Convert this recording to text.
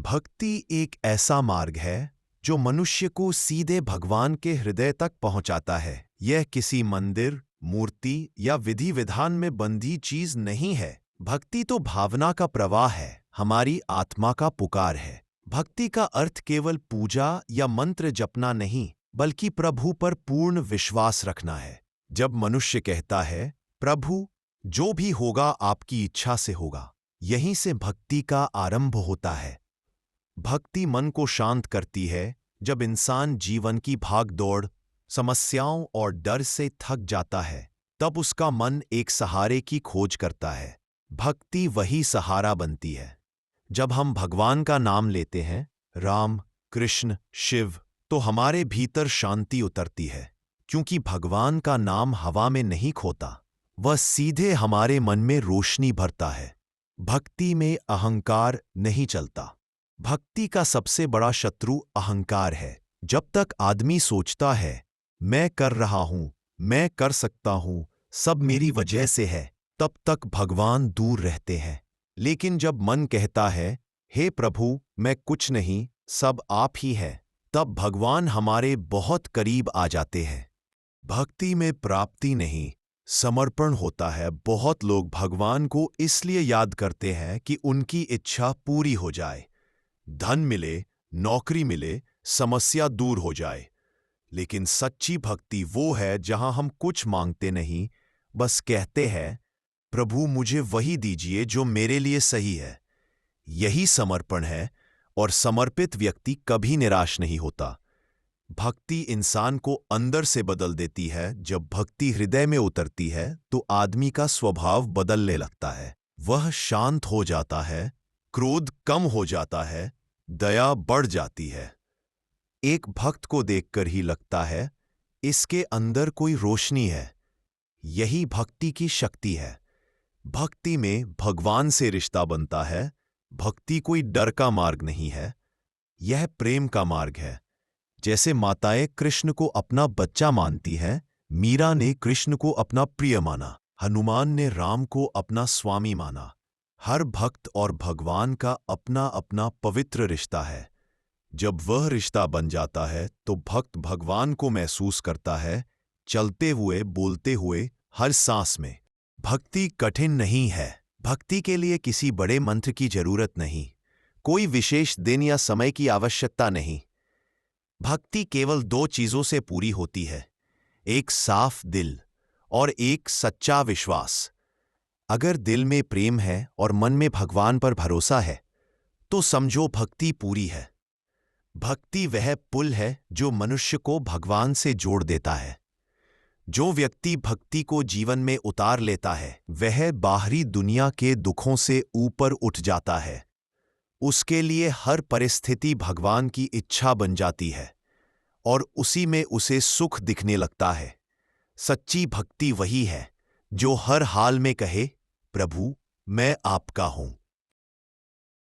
भक्ति एक ऐसा मार्ग है जो मनुष्य को सीधे भगवान के हृदय तक पहुंचाता है। यह किसी मंदिर, मूर्ति या विधि विधान में बंधी चीज नहीं है। भक्ति तो भावना का प्रवाह है, हमारी आत्मा का पुकार है। भक्ति का अर्थ केवल पूजा या मंत्र जपना नहीं, बल्कि प्रभु पर पूर्ण विश्वास रखना है। जब मनुष्य कहता है, प्रभु, जो भी होगा आपकी इच्छा से होगा, यहीं से भक्ति का आरंभ होता है। भक्ति मन को शांत करती है। जब इंसान जीवन की भाग-दौड़, समस्याओं और डर से थक जाता है, तब उसका मन एक सहारे की खोज करता है। भक्ति वही सहारा बनती है। जब हम भगवान का नाम लेते हैं, राम, कृष्ण, शिव, तो हमारे भीतर शांति उतरती है, क्योंकि भगवान का नाम हवा में नहीं खोता, वह सीधे हमारे मन में रोशनी भरता है। भक्ति में अहंकार नहीं चलता। भक्ति का सबसे बड़ा शत्रु अहंकार है। जब तक आदमी सोचता है, मैं कर रहा हूं, मैं कर सकता हूं, सब मेरी वजह से है, तब तक भगवान दूर रहते हैं। लेकिन जब मन कहता है, हे प्रभु, मैं कुछ नहीं, सब आप ही है, तब भगवान हमारे बहुत करीब आ जाते हैं। भक्ति में प्राप्ति नहीं, समर्पण होता है। बहुत लोग भगवान को इसलिए याद करते हैं कि उनकी इच्छा पूरी हो जाए, धन मिले, नौकरी मिले, समस्या दूर हो जाए। लेकिन सच्ची भक्ति वो है जहां हम कुछ मांगते नहीं, बस कहते हैं, प्रभु मुझे वही दीजिए जो मेरे लिए सही है। यही समर्पण है, और समर्पित व्यक्ति कभी निराश नहीं होता। भक्ति इंसान को अंदर से बदल देती है। जब भक्ति हृदय में उतरती है, तो आदमी का स्वभाव बदलने लगता है। वह शांत हो जाता है, क्रोध कम हो जाता है, दया बढ़ जाती है। एक भक्त को देखकर ही लगता है, इसके अंदर कोई रोशनी है। यही भक्ति की शक्ति है। भक्ति में भगवान से रिश्ता बनता है। भक्ति कोई डर का मार्ग नहीं है, यह प्रेम का मार्ग है। जैसे माताएं कृष्ण को अपना बच्चा मानती हैं, मीरा ने कृष्ण को अपना प्रिय माना, हनुमान ने राम को अपना स्वामी माना। हर भक्त और भगवान का अपना अपना पवित्र रिश्ता है। जब वह रिश्ता बन जाता है, तो भक्त भगवान को महसूस करता है, चलते हुए, बोलते हुए, हर सांस में। भक्ति कठिन नहीं है। भक्ति के लिए किसी बड़े मंत्र की जरूरत नहीं, कोई विशेष दिन या समय की आवश्यकता नहीं। भक्ति केवल दो चीजों से पूरी होती है, एक साफ दिल और एक सच्चा विश्वास। अगर दिल में प्रेम है और मन में भगवान पर भरोसा है, तो समझो भक्ति पूरी है। भक्ति वह पुल है जो मनुष्य को भगवान से जोड़ देता है। जो व्यक्ति भक्ति को जीवन में उतार लेता है, वह बाहरी दुनिया के दुखों से ऊपर उठ जाता है। उसके लिए हर परिस्थिति भगवान की इच्छा बन जाती है, और उसी में उसे सुख दिखने लगता है। सच्ची भक्ति वही है जो हर हाल में कहे, प्रभु, मैं आपका हूं।